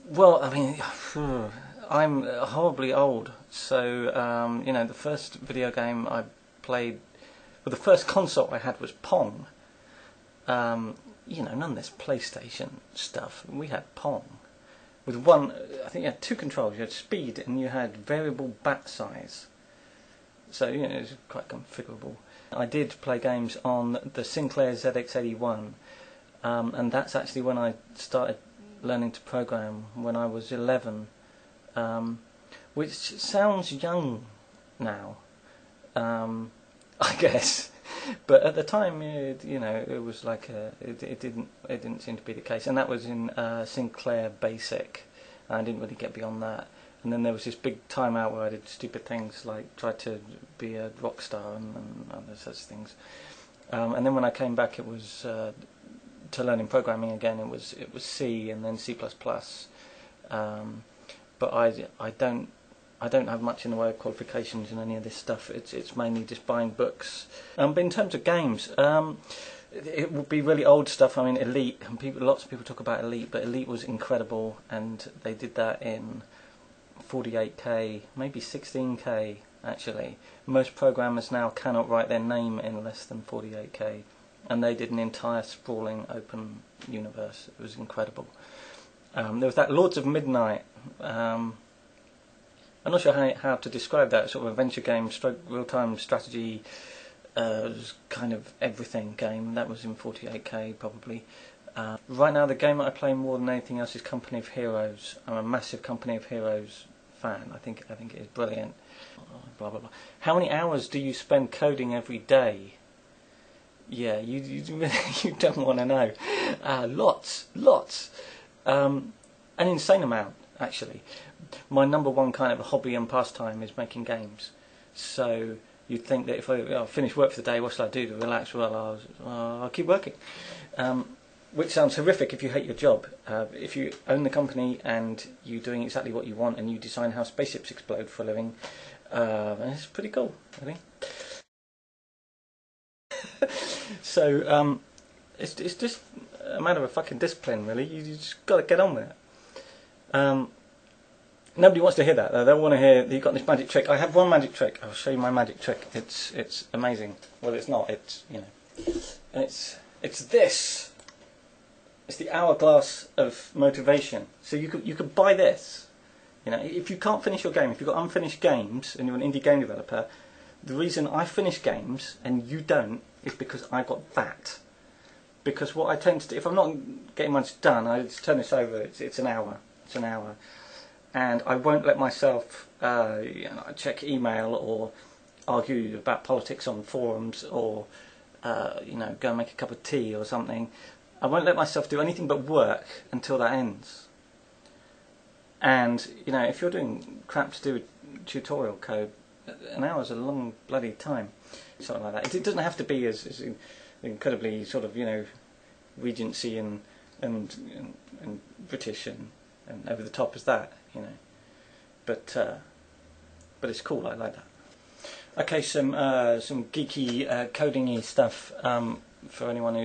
Well, I mean, I'm horribly old, so you know, the first video game I played, well, the first console I had was Pong. You know, none of this PlayStation stuff. We had Pong with one. I think you had two controls. You had speed and you had variable bat size. So you know, it was quite configurable. I did play games on the Sinclair ZX81, and that's actually when I started learning to program, when I was 11, which sounds young now, I guess, but at the time, you know, it was like it didn't seem to be the case, and that was in Sinclair Basic. I didn't really get beyond that. And then there was this big time out where I did stupid things like tried to be a rock star and other such things. And then when I came back, it was to learning programming again. It was C and then C++. But I don't have much in the way of qualifications in any of this stuff. It's mainly just buying books. But in terms of games, it would be really old stuff. I mean, Elite. And lots of people talk about Elite, but Elite was incredible, and they did that in 48K, maybe 16K actually. Most programmers now cannot write their name in less than 48K, and they did an entire sprawling open universe. It was incredible. There was that Lords of Midnight. I'm not sure how to describe that, sort of adventure game, stroke real-time strategy, kind of everything game. That was in 48K probably. Right now the game that I play more than anything else is Company of Heroes. I'm a massive Company of Heroes fan. I think it is brilliant. Blah blah blah. How many hours do you spend coding every day? Yeah, you don't want to know. Lots. An insane amount, actually. My number one kind of hobby and pastime is making games. So you'd think that if I finish work for the day, what shall I do to relax? Well, I'll keep working. Which sounds horrific if you hate your job. If you own the company and you're doing exactly what you want and you design how spaceships explode for a living, it's pretty cool, I think. So it's just a matter of fucking discipline, really. You just got to get on with it. Nobody wants to hear that. They don't want to hear that you've got this magic trick. I have one magic trick. I'll show you my magic trick. It's amazing. Well, it's not. It's, you know, it's this. It's the hourglass of motivation. So you could buy this. You know, if you can't finish your game, if you've got unfinished games and you're an indie game developer, the reason I finish games and you don't is because I got that. Because what I tend to do, if I'm not getting much done, I just turn this over. It's an hour. It's an hour, and I won't let myself you know, check email or argue about politics on forums or you know, go and make a cup of tea or something. I won't let myself do anything but work until that ends. And, you know, if you're doing crap to do with tutorial code, an hour's a long bloody time. Something like that. It doesn't have to be as incredibly sort of, you know, Regency and British and over the top as that, you know. But it's cool, I like that. Okay, some geeky coding-y stuff. For anyone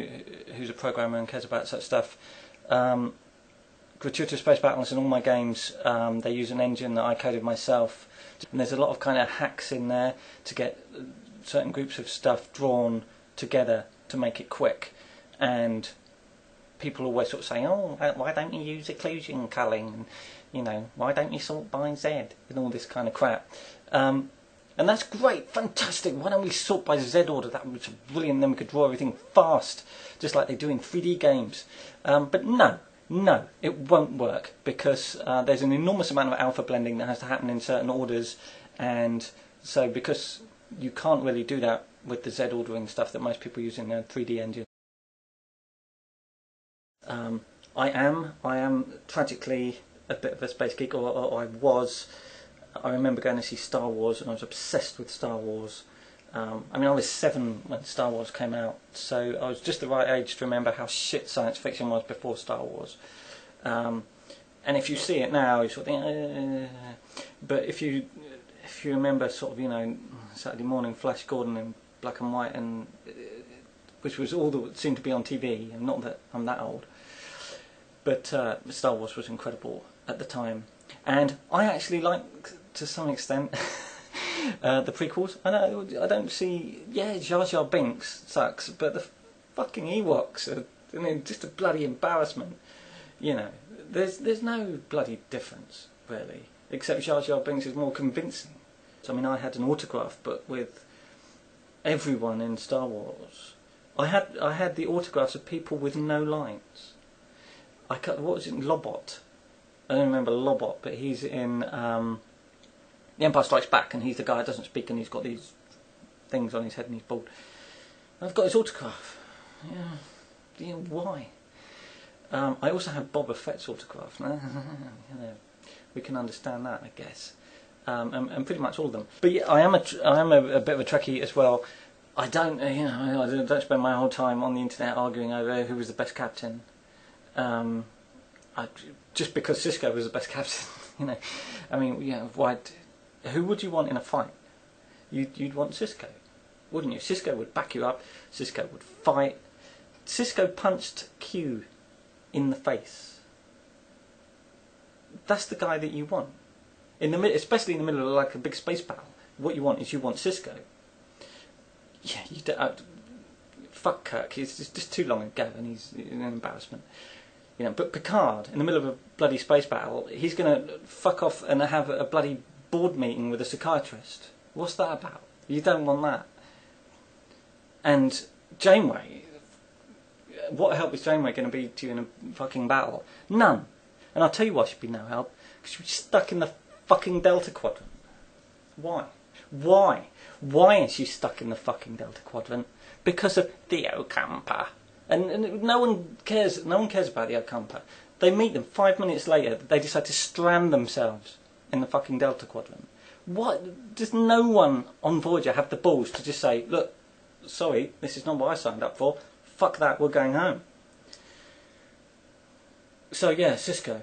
who's a programmer and cares about such stuff. Gratuitous space battles in all my games, they use an engine that I coded myself, and there's a lot of kind of hacks in there to get certain groups of stuff drawn together to make it quick. And people always sort of say, oh, why don't you use occlusion culling, and, you know, why don't you sort by Z, and all this kind of crap. And that's great, fantastic. Why don't we sort by Z order? That was brilliant. Then we could draw everything fast, just like they do in 3D games. But no, it won't work, because there's an enormous amount of alpha blending that has to happen in certain orders, and so because you can't really do that with the Z ordering stuff that most people use in their 3D engine. I am tragically a bit of a space geek, or I was. I remember going to see Star Wars, and I was obsessed with Star Wars. I mean, I was 7 when Star Wars came out, so I was just the right age to remember how shit science fiction was before Star Wars. And if you see it now, you sort of think, but if you remember sort of, you know, Saturday morning Flash Gordon in black and white, and which was all that seemed to be on TV, and not that I'm that old. But Star Wars was incredible, at the time, and I actually like, to some extent, the prequels. I don't see. Yeah, Jar Jar Binks sucks, but the fucking Ewoks are, I mean, just a bloody embarrassment. You know, there's no bloody difference really, except Jar Jar Binks is more convincing. I mean, I had an autograph book with everyone in Star Wars. I had the autographs of people with no lines. What was it, Lobot? I don't remember Lobot, but he's in The Empire Strikes Back, and he's the guy who doesn't speak, and he's got these things on his head and he's bald. I've got his autograph. Yeah, why? I also have Boba Fett's autograph. You know, we can understand that, I guess. And pretty much all of them. But yeah, I am a bit of a Trekkie as well. I don't spend my whole time on the internet arguing over who was the best captain. Just because Sisko was the best captain, you know. I mean, yeah, who would you want in a fight? You'd want Sisko, wouldn't you? Sisko would back you up. Sisko would fight. Sisko punched Q in the face. That's the guy that you want. Especially in the middle of like a big space battle. What you want is Sisko. Yeah, you don't. Fuck Kirk. It's just too long ago, and he's an embarrassment. You know, but Picard, in the middle of a bloody space battle, he's going to fuck off and have a bloody board meeting with a psychiatrist. What's that about? You don't want that. And Janeway, what help is Janeway going to be to you in a fucking battle? None. And I'll tell you why she'd be no help. Because she'd be stuck in the fucking Delta Quadrant. Why? Why is she stuck in the fucking Delta Quadrant? Because of the Ocampa. And no one cares about the Ocampa. They meet them 5 minutes later, they decide to strand themselves in the fucking Delta Quadrant. What? Does no one on Voyager have the balls to just say, look, sorry, this is not what I signed up for. Fuck that, we're going home. So yeah, Sisko.